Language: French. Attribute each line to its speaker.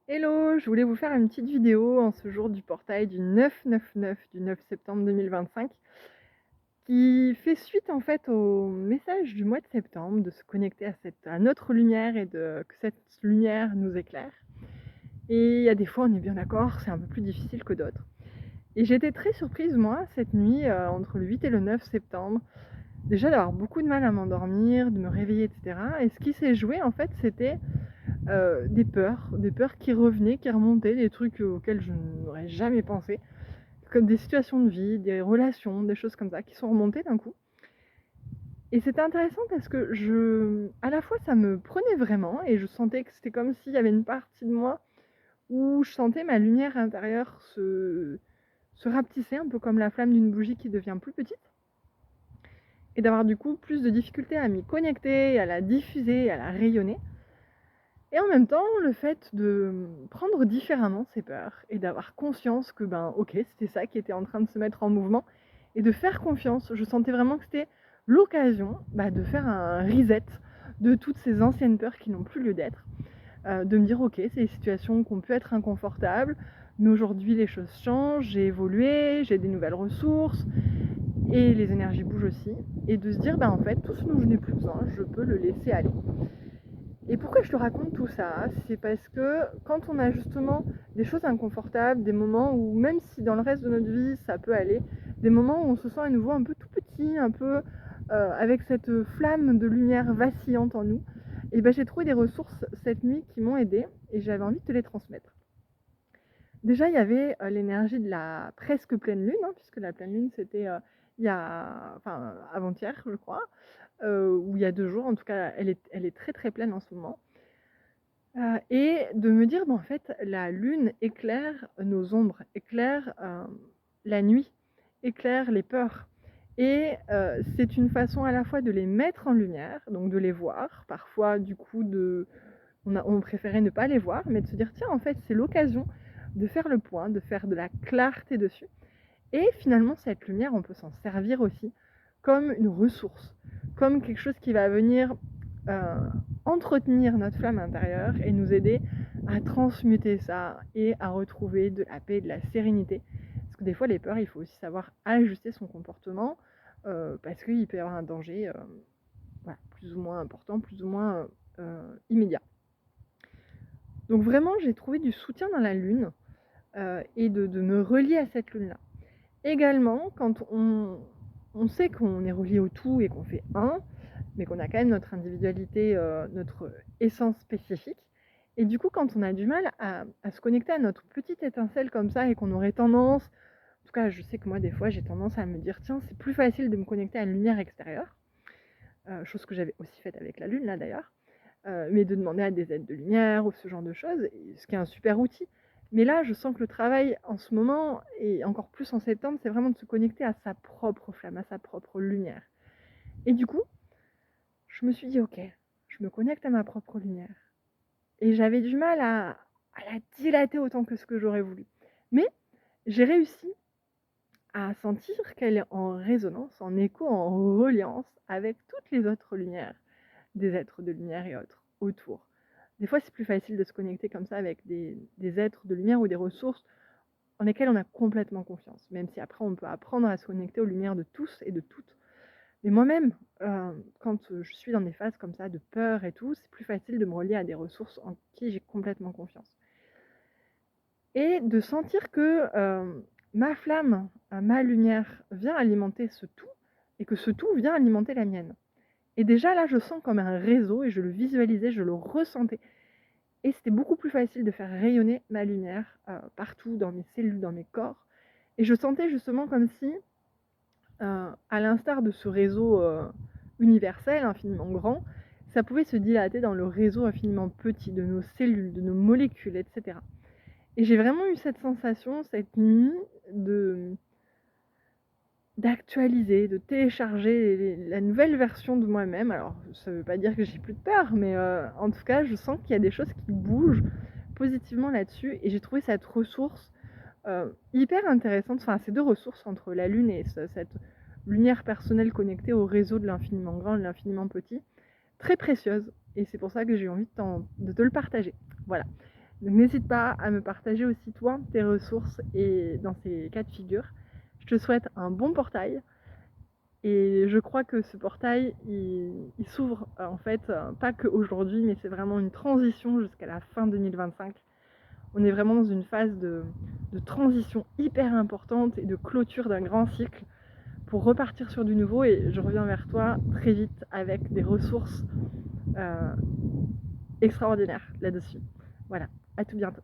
Speaker 1: Hello, je voulais vous faire une petite vidéo en ce jour du portail du 9/9/9 du 9 septembre 2025 qui fait suite en fait au message du mois de septembre de se connecter à notre lumière et que cette lumière nous éclaire. Et il y a des fois, on est bien d'accord, c'est un peu plus difficile que d'autres. Et j'étais très surprise, moi, cette nuit, entre le 8 et le 9 septembre, déjà d'avoir beaucoup de mal à m'endormir, de me réveiller, etc. Et ce qui s'est joué, en fait, c'était des peurs qui revenaient, qui remontaient, des trucs auxquels je n'aurais jamais pensé, comme des situations de vie, des relations, des choses comme ça qui sont remontées d'un coup. Et c'était intéressant parce que à la fois, ça me prenait vraiment et je sentais que c'était comme s'il y avait une partie de moi où je sentais ma lumière intérieure se rapetisser, un peu comme la flamme d'une bougie qui devient plus petite, et d'avoir du coup plus de difficultés à m'y connecter, à la diffuser, à la rayonner. Et en même temps, le fait de prendre différemment ses peurs et d'avoir conscience que, ben, OK, c'était ça qui était en train de se mettre en mouvement et de faire confiance. Je sentais vraiment que c'était l'occasion, bah, de faire un reset de toutes ces anciennes peurs qui n'ont plus lieu d'être. De me dire: «OK, c'est des situations qui ont pu être inconfortables, mais aujourd'hui les choses changent, j'ai évolué, j'ai des nouvelles ressources et les énergies bougent aussi», et de se dire: «Bah, en fait, tout ce dont je n'ai plus besoin, je peux le laisser aller». Et pourquoi je te raconte tout ça? C'est parce que quand on a justement des choses inconfortables, des moments où, même si dans le reste de notre vie ça peut aller, des moments où on se sent à nouveau un peu tout petit, un peu avec cette flamme de lumière vacillante en nous, et ben j'ai trouvé des ressources cette nuit qui m'ont aidée et j'avais envie de te les transmettre. Déjà, il y avait l'énergie de la presque pleine lune, hein, puisque la pleine lune c'était enfin, avant-hier, je crois, ou il y a 2 jours, en tout cas, elle est très très pleine en ce moment. Et de me dire: «Bah, en fait, la lune éclaire nos ombres, éclaire, la nuit, éclaire les peurs», et c'est une façon à la fois de les mettre en lumière, donc de les voir. Parfois, du coup, on préférait ne pas les voir, mais de se dire: «Tiens, en fait, c'est l'occasion de faire le point, de faire de la clarté dessus», et finalement, cette lumière, on peut s'en servir aussi comme une ressource, comme quelque chose qui va venir entretenir notre flamme intérieure et nous aider à transmuter ça et à retrouver de la paix, de la sérénité. Parce que des fois, les peurs, il faut aussi savoir ajuster son comportement, parce qu'il peut y avoir un danger, voilà, plus ou moins important, plus ou moins immédiat. Donc vraiment, j'ai trouvé du soutien dans la lune, et de me relier à cette lune-là. Également, quand on sait qu'on est relié au tout et qu'on fait un, mais qu'on a quand même notre individualité, notre essence spécifique, et du coup, quand on a du mal à se connecter à notre petite étincelle comme ça et qu'on aurait tendance, en tout cas, je sais que moi, des fois, j'ai tendance à me dire: «Tiens, c'est plus facile de me connecter à une lumière extérieure», chose que j'avais aussi faite avec la lune, là, d'ailleurs, mais de demander à des aides de lumière ou ce genre de choses, et ce qui est un super outil. Mais là, je sens que le travail en ce moment, et encore plus en septembre, c'est vraiment de se connecter à sa propre flamme, à sa propre lumière. Et du coup, je me suis dit: «OK, je me connecte à ma propre lumière», et j'avais du mal à la dilater autant que ce que j'aurais voulu. Mais j'ai réussi à sentir qu'elle est en résonance, en écho, en reliance avec toutes les autres lumières, des êtres de lumière et autres autour. Des fois, c'est plus facile de se connecter comme ça avec des êtres de lumière ou des ressources en lesquelles on a complètement confiance, même si après on peut apprendre à se connecter aux lumières de tous et de toutes. Mais moi-même, quand je suis dans des phases comme ça de peur et tout, c'est plus facile de me relier à des ressources en qui j'ai complètement confiance. Et de sentir que ma flamme, ma lumière vient alimenter ce tout, et que ce tout vient alimenter la mienne. Et déjà là, je sens comme un réseau et je le visualisais, je le ressentais. Et c'était beaucoup plus facile de faire rayonner ma lumière partout dans mes cellules, dans mes corps. Et je sentais justement comme si, à l'instar de ce réseau universel, infiniment grand, ça pouvait se dilater dans le réseau infiniment petit de nos cellules, de nos molécules, etc. Et j'ai vraiment eu cette sensation cette nuit de d'actualiser, de télécharger la nouvelle version de moi-même. Alors, ça veut pas dire que j'ai plus de peur, mais en tout cas, je sens qu'il y a des choses qui bougent positivement là-dessus, et j'ai trouvé cette ressource hyper intéressante. Enfin, ces 2 ressources entre la lune et cette lumière personnelle connectée au réseau de l'infiniment grand et de l'infiniment petit, très précieuse, et c'est pour ça que j'ai eu envie de te le partager. Voilà. Donc n'hésite pas à me partager aussi toi tes ressources et dans ces cas de figure. Je te souhaite un bon portail et je crois que ce portail il s'ouvre en fait pas qu'aujourd'hui, mais c'est vraiment une transition jusqu'à la fin 2025. On est vraiment dans une phase de transition hyper importante et de clôture d'un grand cycle pour repartir sur du nouveau, et je reviens vers toi très vite avec des ressources extraordinaires là-dessus. Voilà, à tout bientôt.